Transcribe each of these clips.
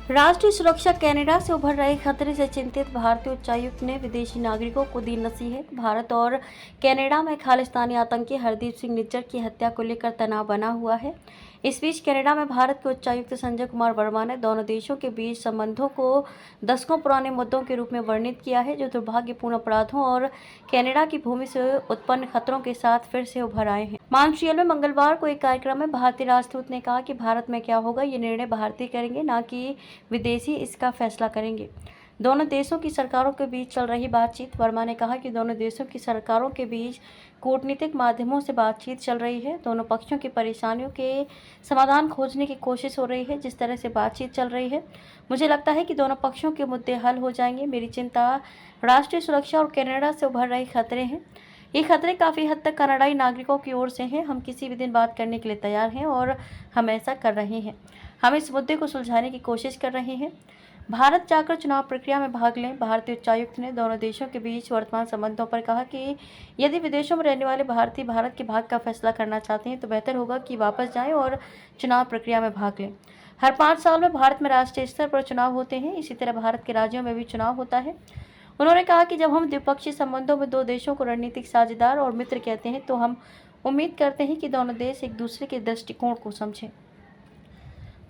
राष्ट्रीय सुरक्षा कनाडा से उभर रहे खतरे से चिंतित भारतीय उच्चायुक्त ने विदेशी नागरिकों को दी नसीहत। भारत और कनाडा में खालिस्तानी आतंकी हरदीप सिंह निज्जर की हत्या को लेकर तनाव बना हुआ है। इस बीच कनाडा में भारत के उच्चायुक्त संजय कुमार वर्मा ने दोनों देशों के बीच संबंधों को दशकों पुराने मुद्दों के रूप में वर्णित किया है, जो दुर्भाग्यपूर्ण अपराधों और कनाडा की भूमि से उत्पन्न खतरों के साथ फिर से उभर आए हैं। मॉन्ट्रियल में मंगलवार को एक कार्यक्रम में भारतीय राजदूत ने कहा कि भारत में क्या होगा ये निर्णय भारतीय करेंगे, न कि विदेशी इसका फैसला करेंगे। दोनों देशों की सरकारों के बीच चल रही बातचीत। वर्मा ने कहा कि दोनों देशों की सरकारों के बीच कूटनीतिक माध्यमों से बातचीत चल रही है। दोनों पक्षों की परेशानियों के समाधान खोजने की कोशिश हो रही है। जिस तरह से बातचीत चल रही है, मुझे लगता है कि दोनों पक्षों के मुद्दे हल हो जाएंगे। मेरी चिंता राष्ट्रीय सुरक्षा और कनाडा से उभर रहे खतरे हैं। ये खतरे काफ़ी हद तक कनाडाई नागरिकों की ओर से हैं। हम किसी भी दिन बात करने के लिए तैयार हैं और हम ऐसा कर रहे हैं। हम इस मुद्दे को सुलझाने की कोशिश कर रहे हैं। भारत जाकर चुनाव प्रक्रिया में भाग लें। भारतीय उच्चायुक्त ने दोनों देशों के बीच वर्तमान संबंधों पर कहा कि यदि विदेशों में रहने वाले भारतीय भारत के भाग का फैसला करना चाहते हैं तो बेहतर होगा कि वापस जाएं और चुनाव प्रक्रिया में भाग लें। हर 5 साल में भारत में राष्ट्रीय स्तर पर चुनाव होते हैं। इसी तरह भारत के राज्यों में भी चुनाव होता है। उन्होंने कहा कि जब हम द्विपक्षीय संबंधों में दो देशों को रणनीतिक साझेदार और मित्र कहते हैं तो हम उम्मीद करते हैं कि दोनों देश एक दूसरे के दृष्टिकोण को समझें।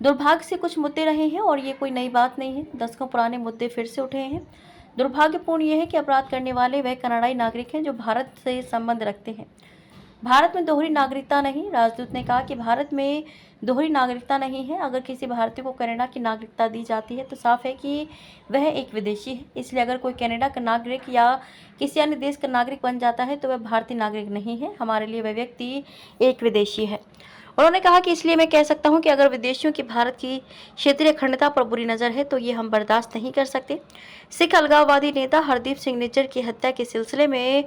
दुर्भाग्य से कुछ मुद्दे रहे हैं और ये कोई नई बात नहीं है। दशकों पुराने मुद्दे फिर से उठे हैं। दुर्भाग्यपूर्ण यह है कि अपराध करने वाले वह कनाडाई नागरिक हैं जो भारत से संबंध रखते हैं। भारत में दोहरी नागरिकता नहीं। राजदूत ने कहा कि भारत में दोहरी नागरिकता नहीं है। अगर किसी भारतीय को कनाडा की नागरिकता दी जाती है तो साफ है कि वह एक विदेशी है। इसलिए अगर कोई कनाडा का नागरिक या किसी अन्य देश का नागरिक बन जाता है तो वह भारतीय नागरिक नहीं है। हमारे लिए वह व्यक्ति एक विदेशी है। उन्होंने कहा कि इसलिए मैं कह सकता हूं कि अगर विदेशियों की भारत की क्षेत्रीय अखंडता पर बुरी नज़र है तो ये हम बर्दाश्त नहीं कर सकते। सिख अलगाववादी नेता हरदीप सिंह निज्जर की हत्या के सिलसिले में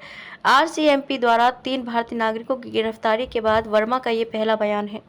RCMP द्वारा 3 भारतीय नागरिकों की गिरफ्तारी के बाद वर्मा का ये पहला बयान है।